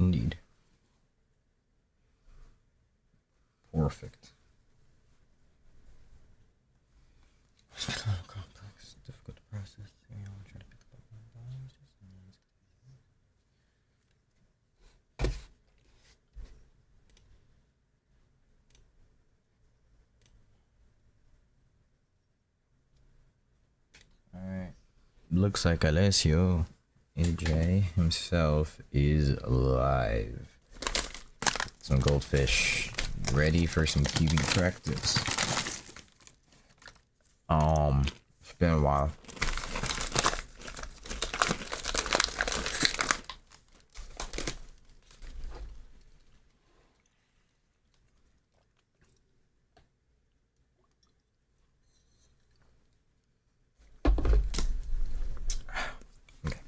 Indeed. Perfect. It's kind of complex, difficult to process. I'll try to pick up my volumes. Alright. Looks like Alessio, AJ himself, is live. Some goldfish. Ready for some QB practice. It's been a while. Okay.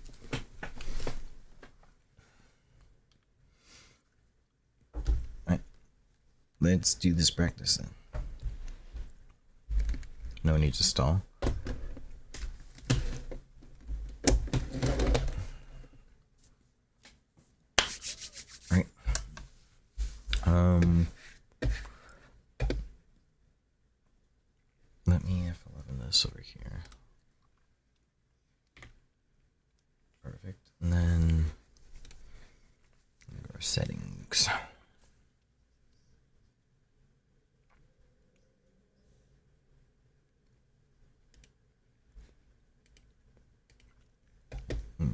Alright. Let's do this practice then. No need to stall. Right. Let me F11 this over here. Perfect. And then go to settings.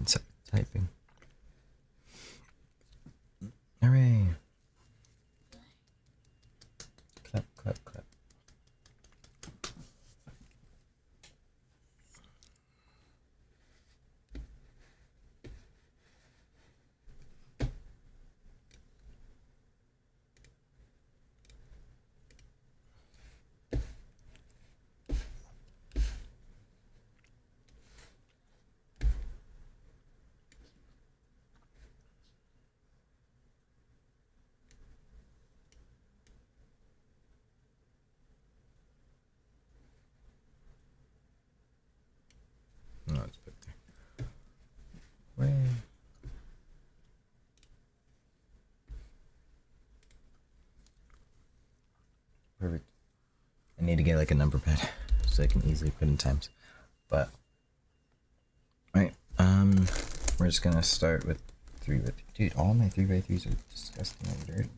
Set typing. Hooray! Clap, clap, clap. No, it's put there. Way. Perfect. I need to get like a number pad so I can easily put in times. But alright, we're just gonna start with 3x3. Dude, all my 3x3s are disgusting and dirty.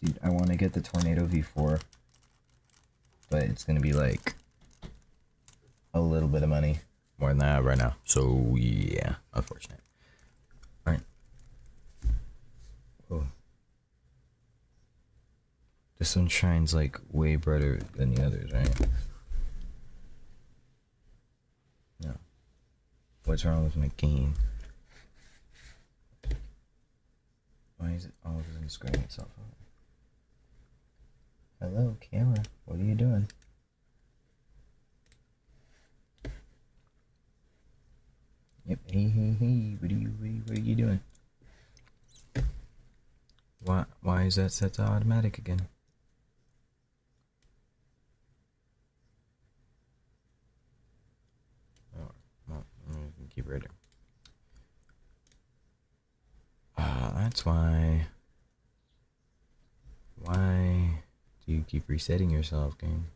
Dude, I want to get the Tornado V4, but it's gonna be like a little bit of money more than that right now. So yeah, unfortunate. All right. Oh, this one shines like way brighter than the others, right? No. What's wrong with my game? Why is it all of a sudden squaring itself up? Hello, camera. What are you doing? Yep. Hey, hey, hey. What are you doing? Why is that set to automatic again? Oh, well, I'm gonna keep reading. That's why. Why do you keep resetting yourself, game?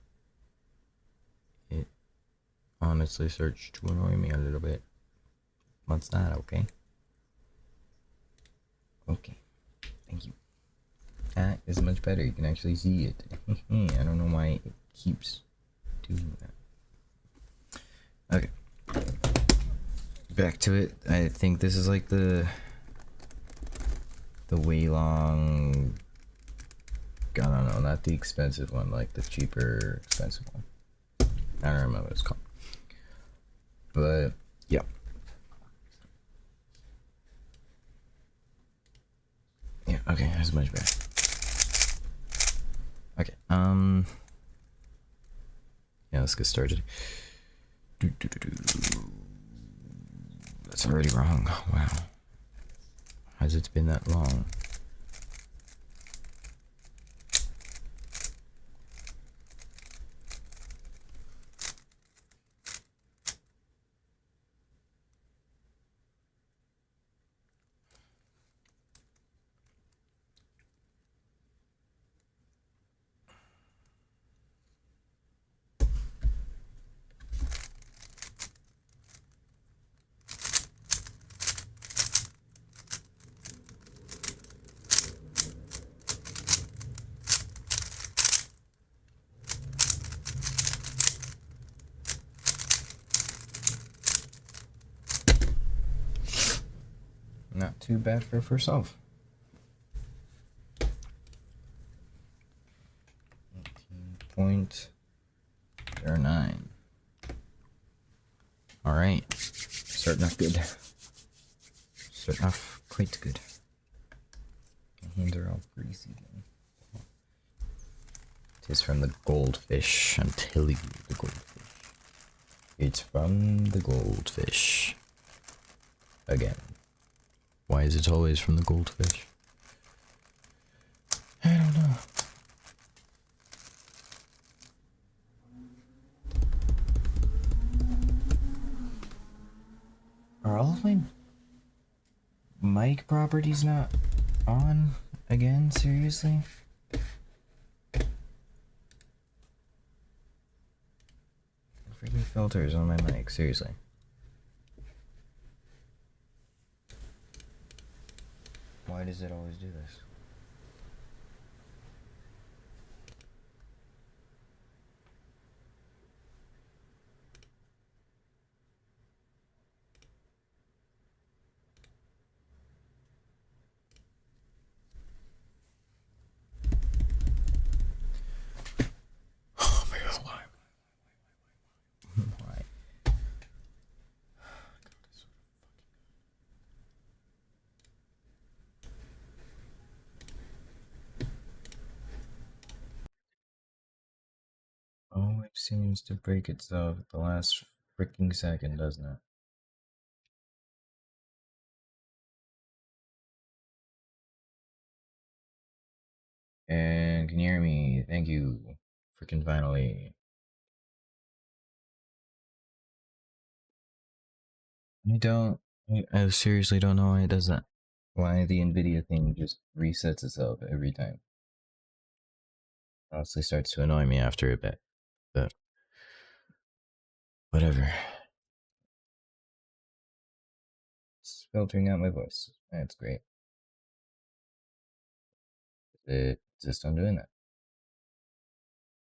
It honestly starts to annoy me a little bit. What's that, okay? Okay. Thank you. That is much better. You can actually see it. I don't know why it keeps doing that. Okay. Back to it. I think this is like the way long. I don't know, not the expensive one, like the cheaper, expensive one. I don't remember what it's called. But yeah. Yeah, okay, that's much better. Okay, yeah, let's get started. That's already wrong. Wow. Has it been that long? Not too bad for a first solve. 18.09. Alright. Starting off good. Starting off quite good. My hands are all greasy then. It is from the goldfish. I'm telling you, the goldfish. It's from the goldfish. Again. Why is it always from the goldfish? I don't know. Are all of my mic properties not on again? Seriously? Freaking filters on my mic, seriously. Why does it always do this? Oh my god, why? Why? Always seems to break itself at the last freaking second, doesn't it? And can you hear me? Thank you. Freaking finally. I seriously don't know why it does that. Why the Nvidia thing just resets itself every time. Honestly starts to annoy me after a bit. But whatever. It's filtering out my voice. That's great. It just on doing that.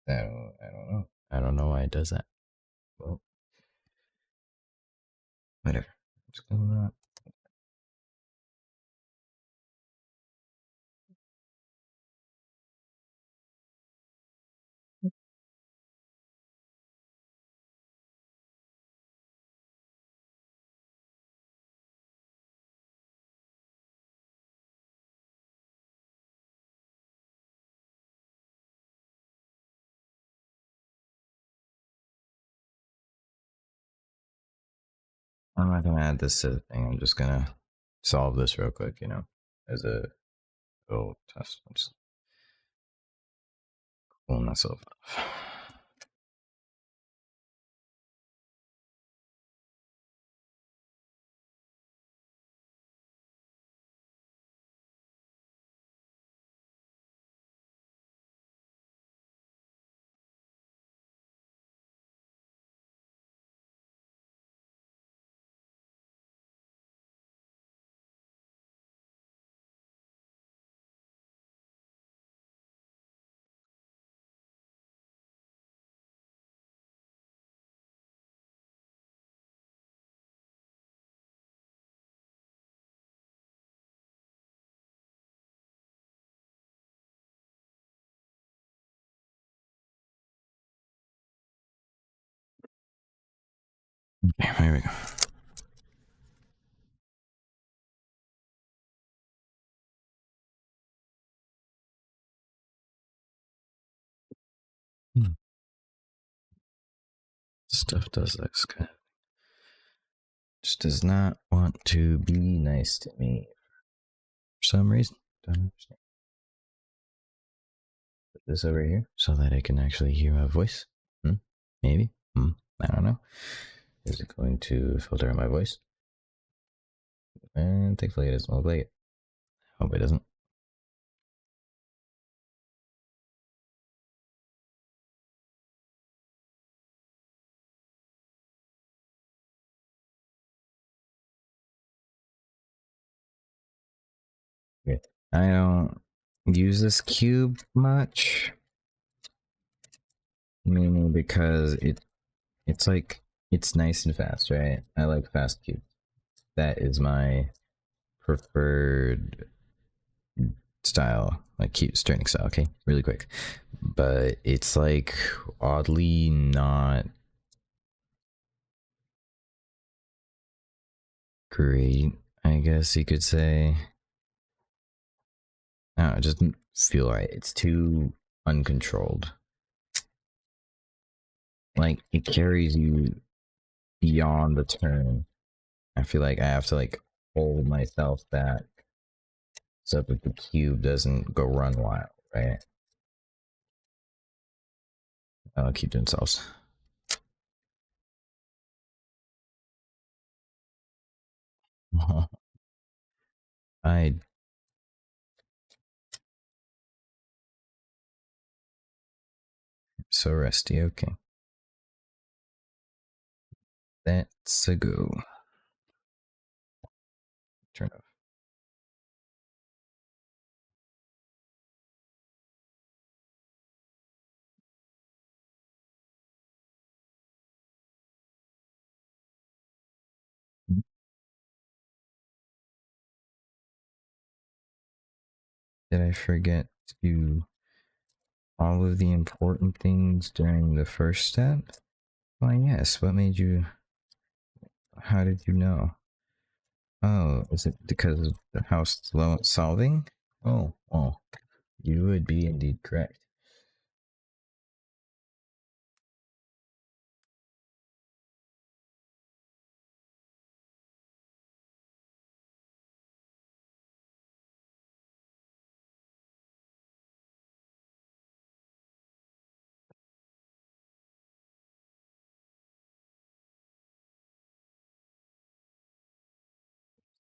I don't know. I don't know why it does that. Well, whatever. I'm just gonna. I'm not gonna add this to the thing. I'm just gonna solve this real quick, as a little test. I'm just pulling myself off. Okay, here we go. Stuff does this kind of just does not want to be nice to me for some reason. Don't understand. Put this over here so that I can actually hear my voice. Maybe. I don't know. Is it going to filter out my voice? And thankfully it doesn't look like it. Hope it doesn't. Okay. I don't use this cube much. Mainly because it's like it's nice and fast, right? I like fast cubes. That is my preferred style, like cute starting style. Okay, really quick, but it's like oddly not great, I guess you could say. No, it doesn't feel right. It's too uncontrolled. Like it carries you beyond the turn. I feel like I have to like hold myself back so that the cube doesn't go run wild, right? I'll keep to themselves. I'm so rusty. Okay, that's a go. Turn off. Did I forget to all of the important things during the first step? Why, yes. What made you? How did you know? Oh, is it because of the how slow it's solving? Oh, well, you would be indeed correct.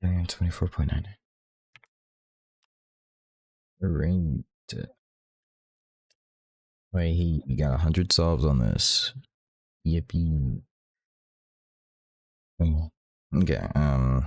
I am 24.9. Great. Wait, you got 100 solves on this. Yippee. Oh, okay, 2.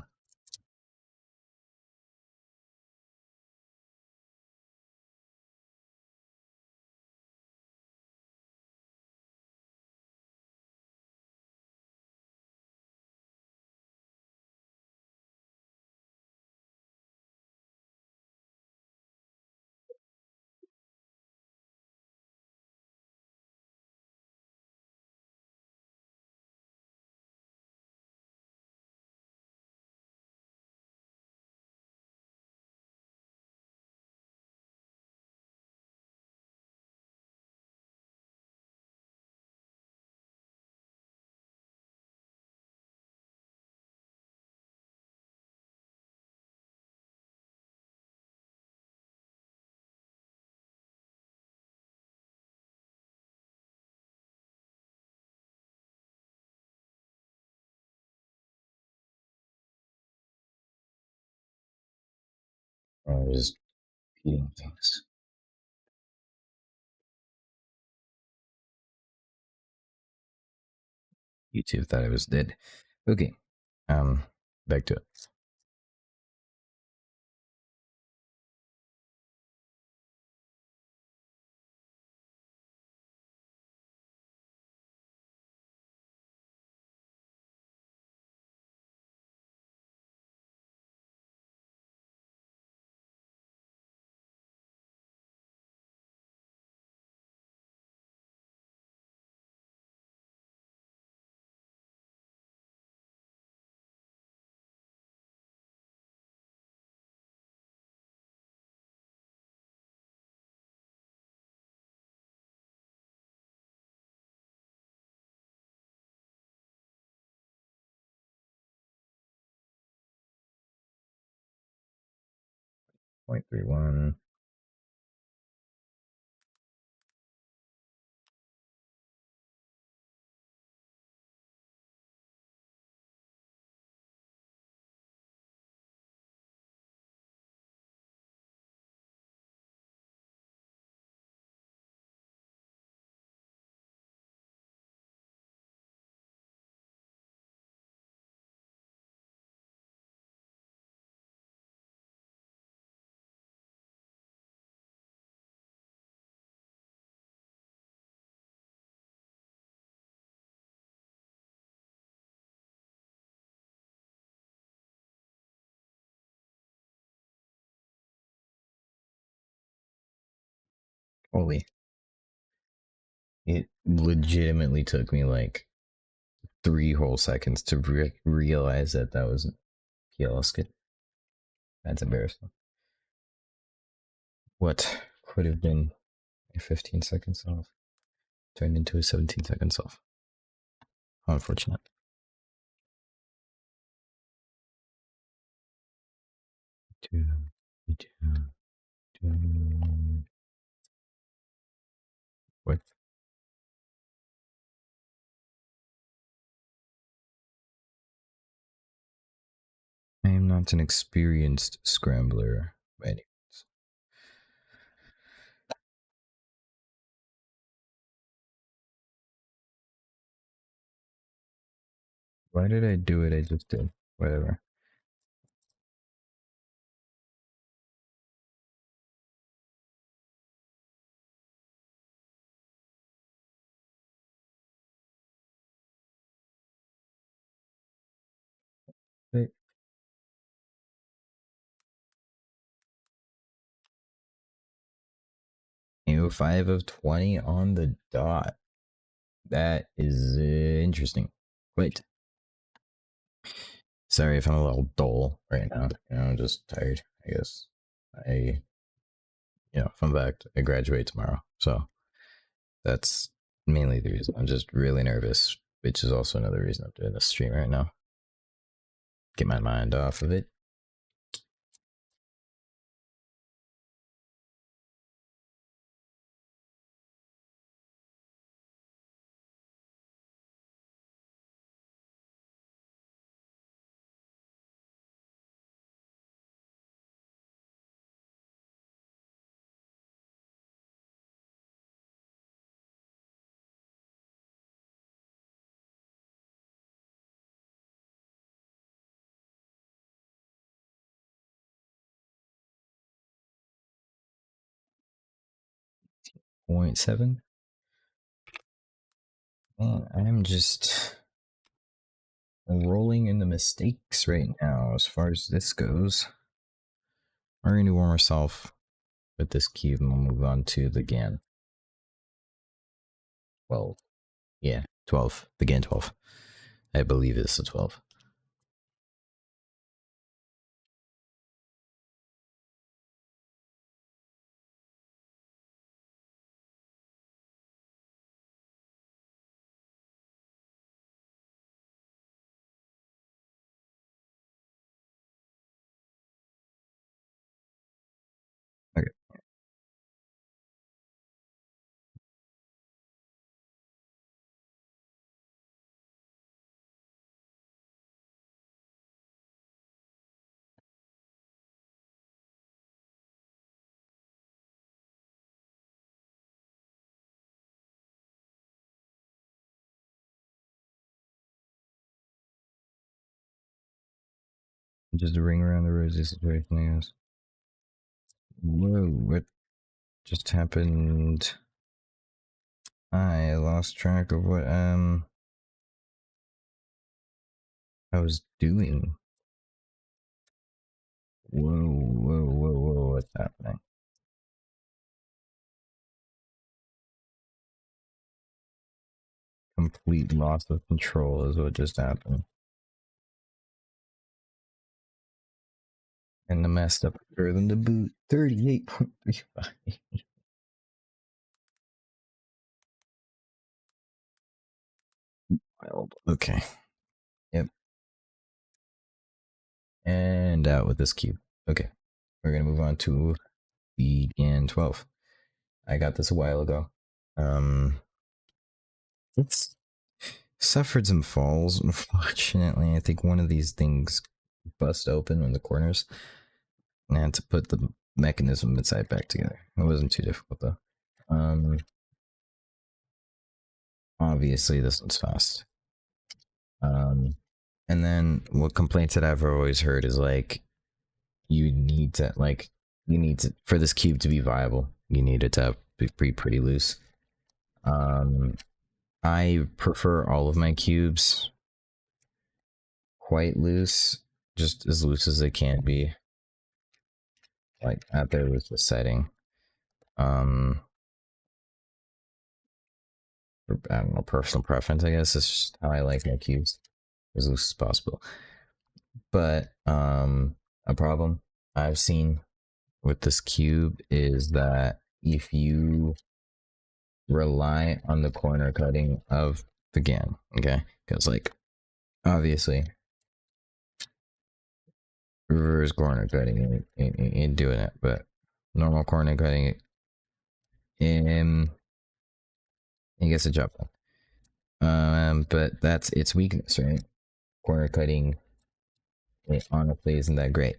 I was eating things. YouTube thought I was dead. Okay, back to it. Point 0.31. Holy. It legitimately took me like 3 whole seconds to realize that that was PLL skid. That's embarrassing. What could have been a 15 seconds off turned into a 17 seconds off. How unfortunate. What? I am not an experienced scrambler by any means. Why did I do it? I just did. Whatever. Wait. You 5 of 20 on the dot. That is interesting. Wait. Sorry if I'm a little dull right now. I'm just tired, I guess. If I'm back, I graduate tomorrow. So that's mainly the reason. I'm just really nervous, which is also another reason I'm doing this stream right now. Get my mind off of it. .7. Man, I'm just rolling in the mistakes right now as far as this goes. We're going to warm ourselves with this cube and we'll move on to the GAN. 12. Yeah, 12. The GAN 12. I believe it's a 12. Okay. Just a ring around the rosy situation, I guess. Whoa, what just happened? I lost track of what I was doing. Whoa, what's happening? Complete loss of control is what just happened. And the messed up than the boot 38.35. Wild. Okay. Yep. And out with this cube. Okay. We're gonna move on to the GAN 12. I got this a while ago. It's suffered some falls, unfortunately. I think one of these things bust open in the corners. And I had to put the mechanism inside back together. It wasn't too difficult though. Obviously this one's fast. And then what complaints that I've always heard is like, you need to for this cube to be viable, you need it to be pretty loose. I prefer all of my cubes quite loose, just as loose as they can be. Like out there with the setting. I don't know, personal preference, I guess. It's just how I like my cubes as loose as possible. But a problem I've seen with this cube is that if you rely on the corner cutting of the GAN, okay? Because like obviously reverse corner cutting ain't doing it, but normal corner cutting um it gets the job done. But that's its weakness, right? Corner cutting, it honestly isn't that great.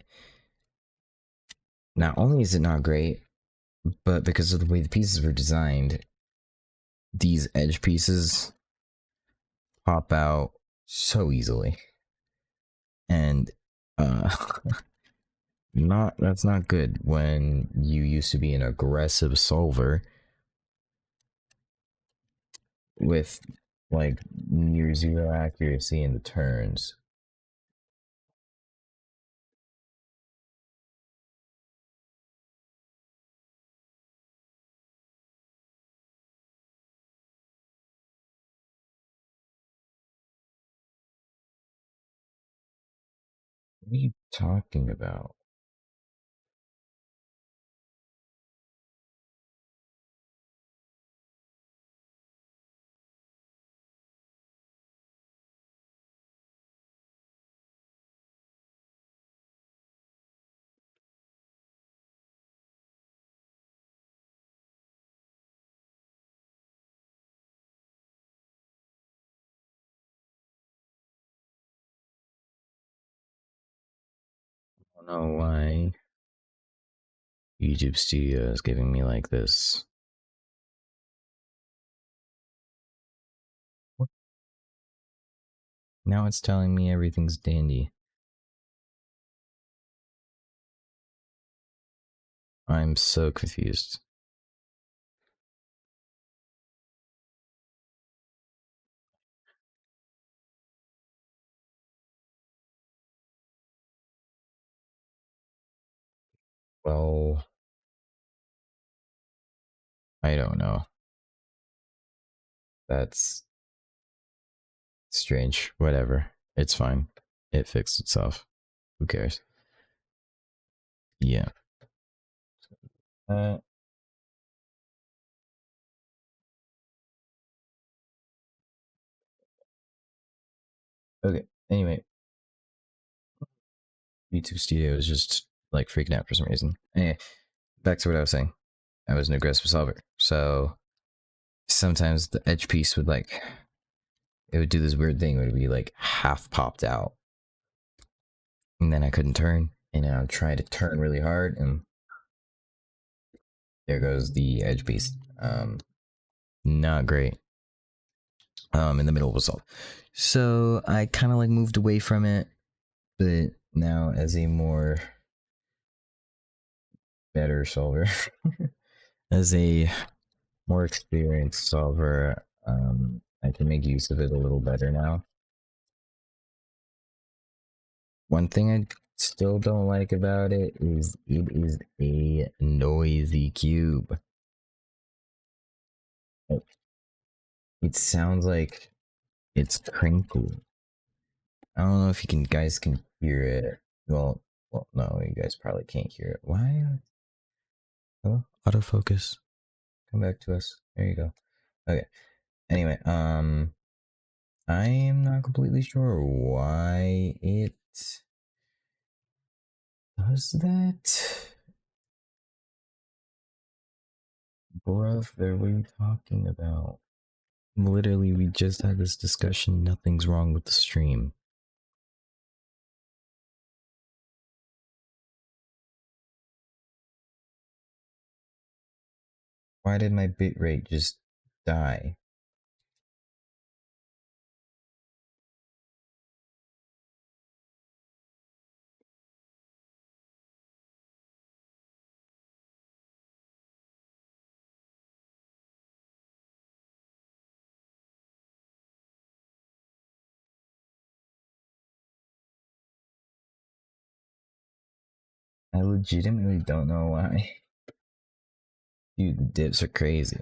Not only is it not great, but because of the way the pieces were designed, these edge pieces pop out so easily. And not that's not good when you used to be an aggressive solver with like near zero accuracy in the turns. What are you talking about? I don't know why YouTube Studio is giving me like this. Now it's telling me everything's dandy. I'm so confused. Well, I don't know. That's strange. Whatever. It's fine. It fixed itself. Who cares? Yeah. Uh, okay. Anyway, YouTube Studio is just like freaking out for some reason. Anyway, back to what I was saying. I was an aggressive solver. So sometimes the edge piece would like, it would do this weird thing where it would be like half popped out. And then I couldn't turn. And I would try to turn really hard. And there goes the edge piece. Not great. In the middle of a solve. So I kind of like moved away from it. But now as a more better solver, as a more experienced solver, I can make use of it a little better now. One thing I still don't like about it is a noisy cube. It sounds like it's crinkly. I don't know if you can guys can hear it. Well, no, you guys probably can't hear it. Why? Oh, autofocus. Come back to us. There you go. Okay. Anyway, I am not completely sure why it does that. Bruv, what are we talking about? Literally, we just had this discussion. Nothing's wrong with the stream. Why did my bitrate just die? I legitimately don't know why. Dude, the dips are crazy.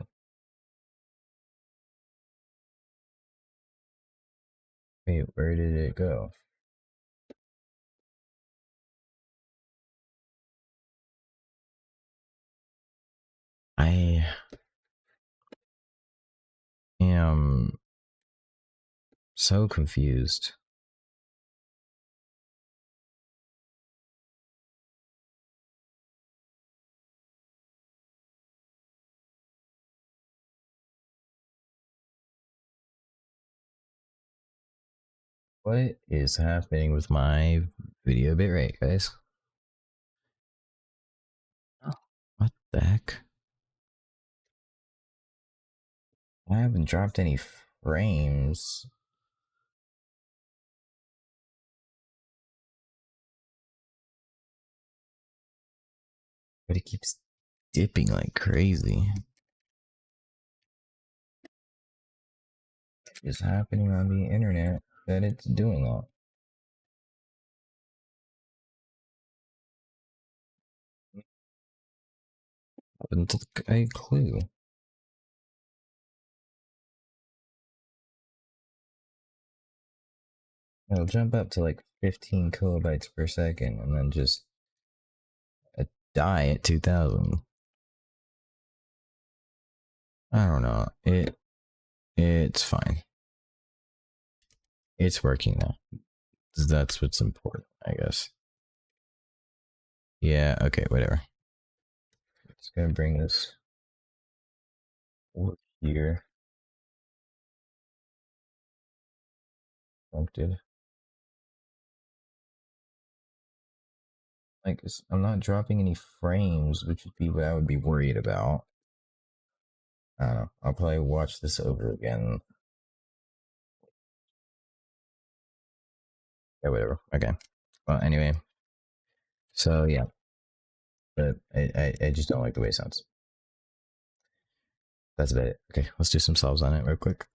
Wait, where did it go? I am so confused. What is happening with my video bitrate, guys? What the heck? I haven't dropped any frames. But it keeps dipping like crazy. What is happening on the internet that it's doing that? I haven't a clue. It'll jump up to like 15 kilobytes per second and then just die at 2000. I don't know. It's fine. It's working now. That's what's important, I guess. Yeah, okay, whatever. Just gonna bring this over here. Selected. Like, I'm not dropping any frames, which would be what I would be worried about. I don't know. I'll probably watch this over again. Yeah, whatever. Okay. Well, anyway. So, yeah. But I just don't like the way it sounds. That's about it. Okay, let's do some solves on it real quick.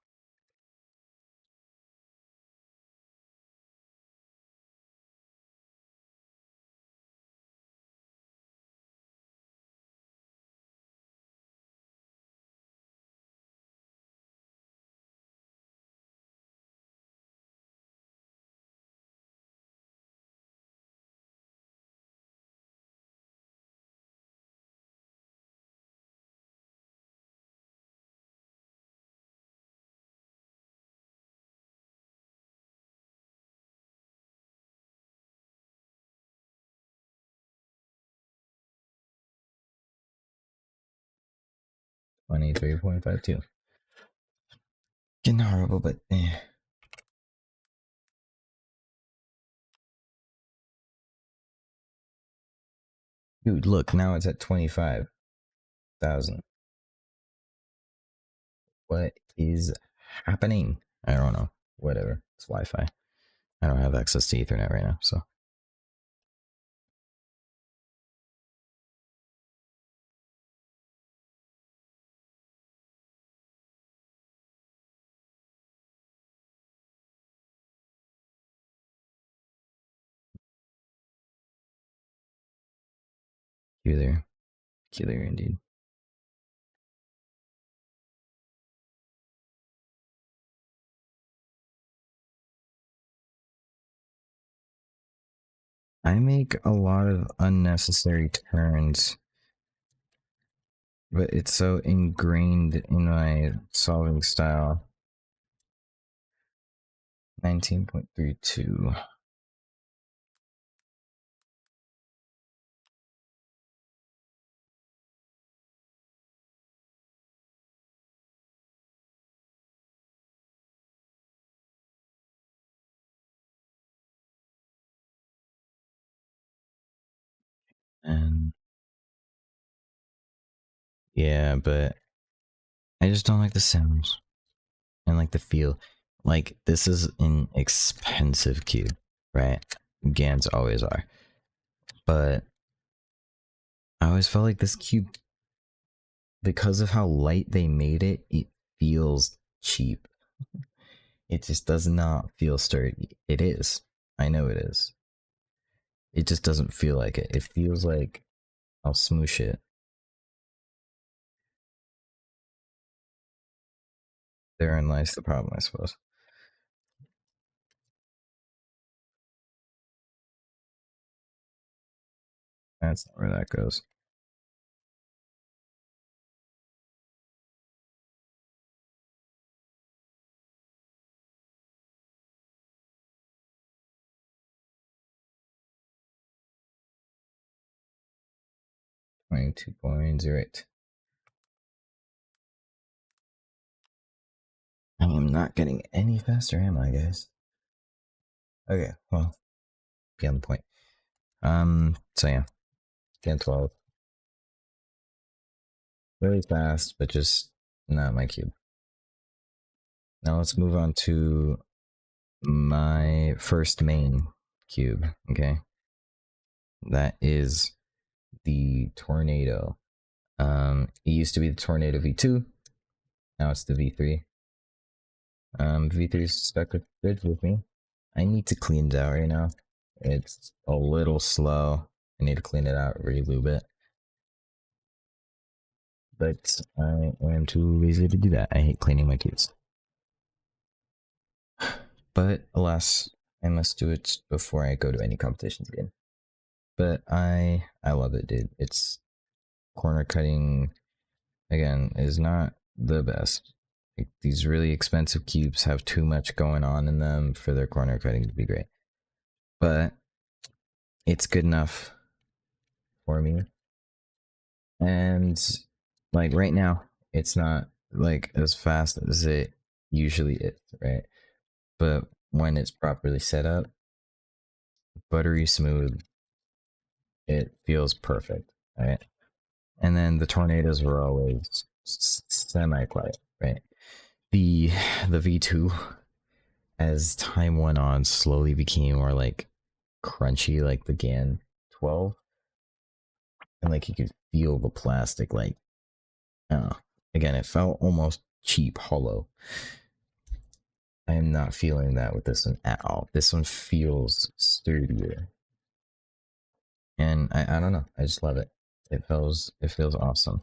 $23.52. Getting horrible, but eh. Dude, look, now it's at 25,000. What is happening? I don't know. Whatever. It's Wi-Fi. I don't have access to Ethernet right now, so. Peculiar. Peculiar indeed. I make a lot of unnecessary turns, but it's so ingrained in my solving style. 19.32. And yeah, but I just don't like the sounds and like the feel. Like, this is an expensive cube, right? GANs always are. But I always felt like this cube, because of how light they made it, it feels cheap. It just does not feel sturdy. It is. I know it is. It just doesn't feel like it. It feels like I'll smoosh it. Therein lies the problem, I suppose. That's not where that goes. $22.08. I am not getting any faster, am I, guys? Okay, well, beyond the point. So yeah, Gen 12. Really fast, but just not my cube. Now let's move on to my first main cube, okay? That is the Tornado. It used to be the Tornado V2, now it's the V3. V3 is stuck good with me. I need to clean it out right now. It's a little slow. I need to clean it out, re-lube it. But I am too lazy to do that. I hate cleaning my cubes. But alas, I must do it before I go to any competitions again. But I love it, dude. It's corner cutting again is not the best. Like, these really expensive cubes have too much going on in them for their corner cutting to be great. But it's good enough for me. And like right now, it's not like as fast as it usually is, right? But when it's properly set up, buttery smooth, it feels perfect, right? And then the tornadoes were always semi-quiet, right? The V2, as time went on, slowly became more like crunchy, like the GAN 12, and like you could feel the plastic, like again, it felt almost cheap, hollow. I am not feeling that with this one at all. This one feels sturdier, and I don't know. I just love it. It feels awesome.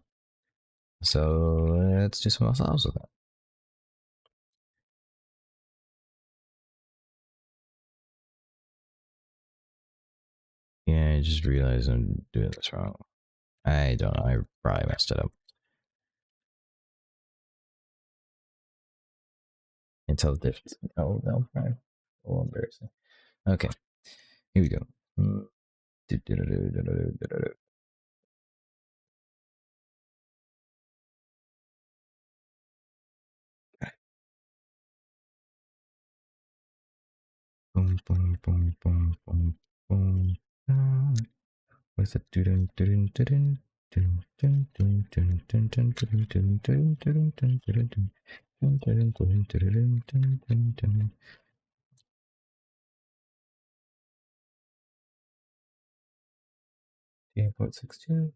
So let's do some else with that. Yeah, I just realized I'm doing this wrong. I don't know. I probably messed it up. Can't tell the difference. Oh no, right. A little embarrassing. Okay, here we go. Boom, boom, boom, boom, boom, boom. What's it? Yeah, 0.62.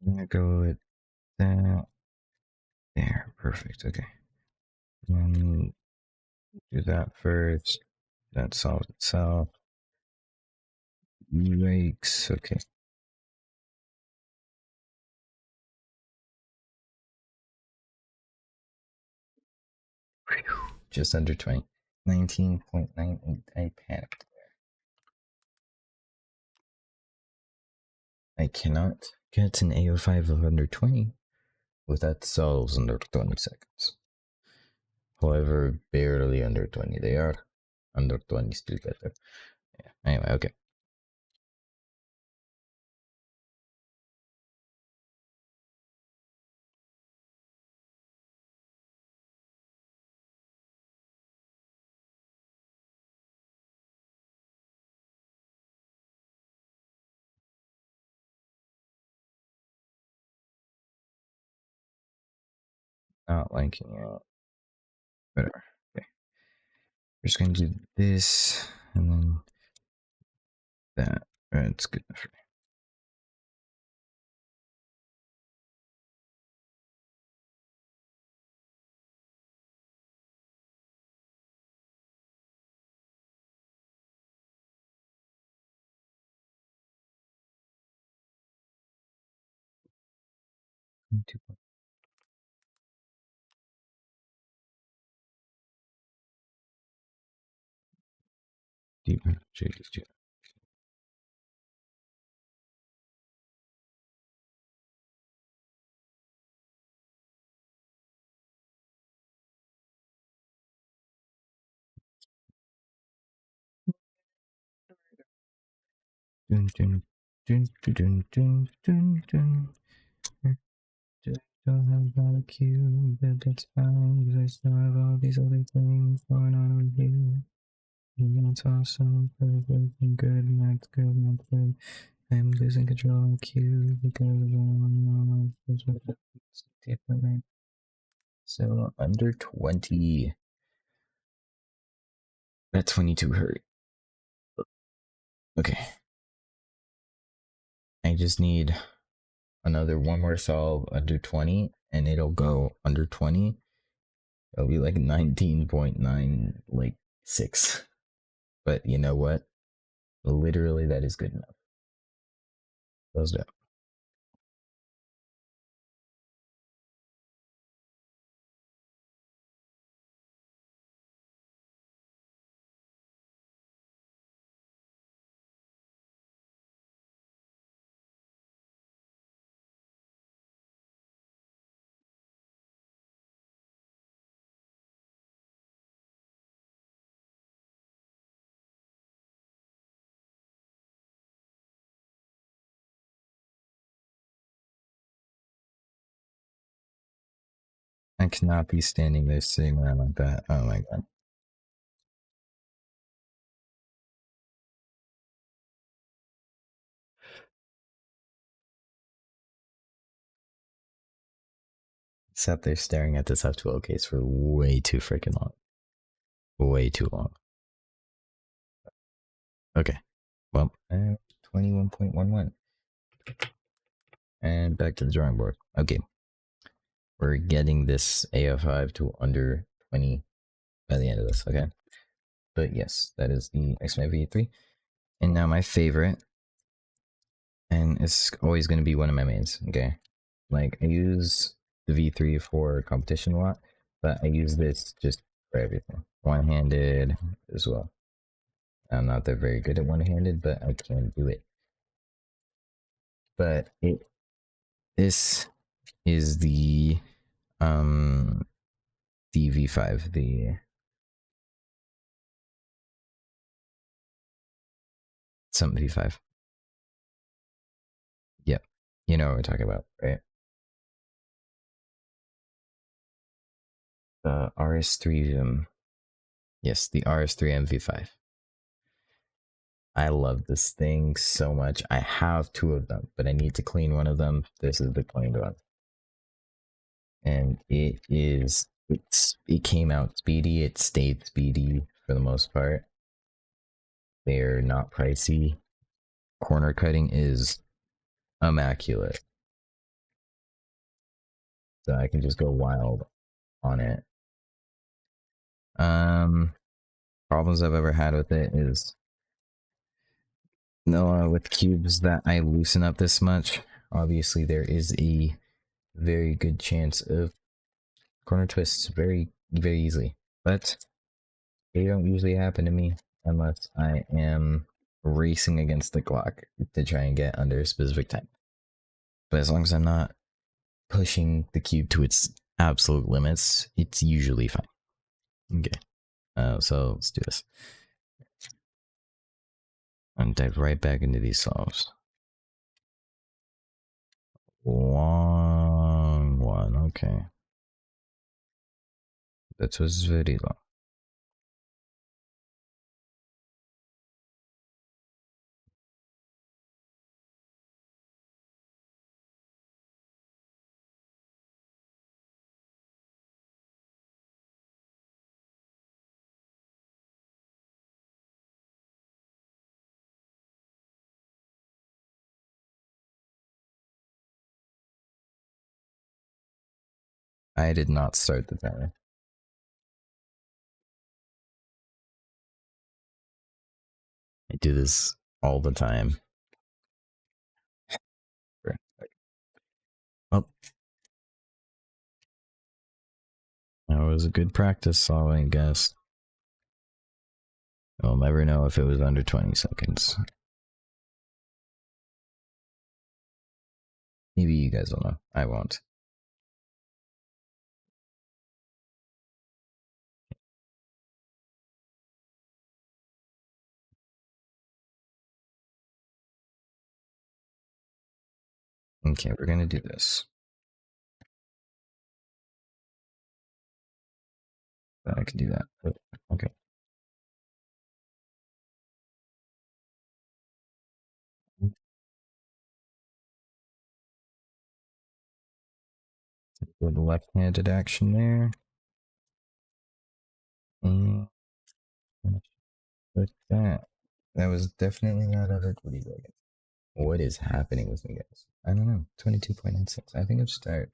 I'm gonna go with that. There, perfect. Okay. And do that first. That solves itself. Yikes. Okay. Just under 20. 19.98. I panicked. I cannot get an AO5 of under 20 without solves under 20 seconds. However, barely under 20 they are. Under 20 still better. Yeah. Anyway, okay. Not liking it. Whatever. Okay. We're just gonna do this and then that. Alright, it's good enough for me. Deeper, shake this too. Dun, dun, dun, dun, dun, dun, dun. Just don't have all the cue, but that's fine, because I still have all these other things going on over here. And it's awesome, perfect, and good, and that's good, and that's good. I'm losing control of Q because different. So under 20 at 22 hurt. Okay. I just need another one more solve under 20 and it'll go under 20. It'll be like 19.9 like 6. But you know what? Literally that is good enough. Close it up. I cannot be standing there sitting around like that. Oh my god. Sat there staring at this F12 case for way too freaking long. Way too long. Okay. Well, 21.11. And back to the drawing board. Okay. We're getting this AF5 to under 20 by the end of this, okay? But yes, that is the X-Men V3. And now my favorite, and it's always going to be one of my mains, okay? Like, I use the V3 for competition a lot, but I use this just for everything. One-handed as well. I'm not that very good at one-handed, but I can do it. But this is the V5, the something V5. Yep. You know what we're talking about, right? The RS3 yes, the RS3 MV5. I love this thing so much. I have two of them, but I need to clean one of them. This is the cleaned one. And it came out speedy. It stayed speedy for the most part. They're not pricey. Corner cutting is immaculate. So I can just go wild on it. Problems I've ever had with it is no, with cubes that I loosen up this much, obviously there is a very good chance of corner twists very easily, but they don't usually happen to me unless I am racing against the clock to try and get under a specific time. But as long as I'm not pushing the cube to its absolute limits, it's usually fine. Okay, so let's do this and dive right back into these solves. Long one, okay. That was very long. I did not start the timer. I do this all the time. Well, That was a good practice solving, I guess. I'll never know if it was under 20 seconds. Maybe you guys will know. I won't. Okay, we're gonna do this. I can do that. Okay. For the left-handed action there. And with that, that was definitely not other Goody Dragon. What is happening with me, guys? I don't know. 22.96. I think I'll start.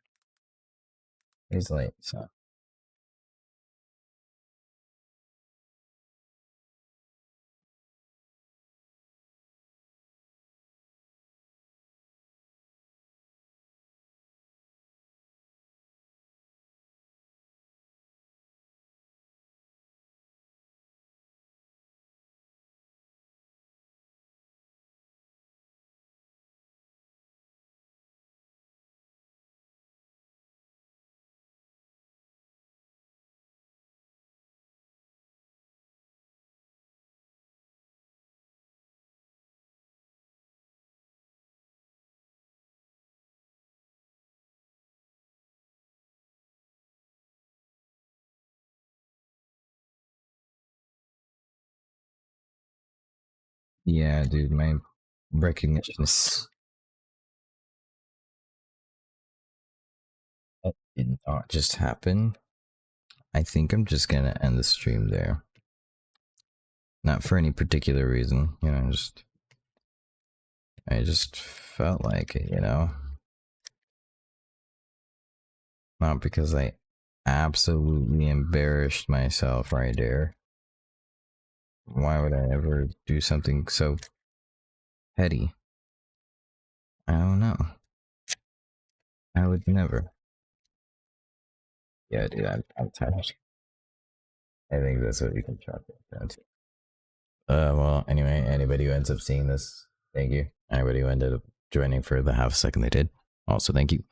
It's late, so. Yeah, dude, my recognition is. That did not just happen. I think I'm just gonna end the stream there. Not for any particular reason, you know, I just felt like it, you know? Not because I absolutely embarrassed myself right there. Why would I ever do something so petty? I don't know. I would never. Yeah, dude, I'm tired. I think that's what we can chalk it down to. Well, anyway, anybody who ends up seeing this, thank you. Anybody who ended up joining for the half second they did, also thank you.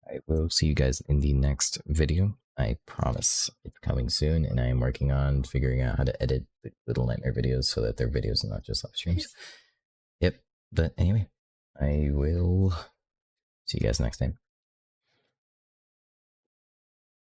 I will see you guys in the next video. I promise it's coming soon, and I am working on figuring out how to edit the Little Nightmare videos so that they're videos and not just live streams. Yep, but anyway, I will see you guys next time.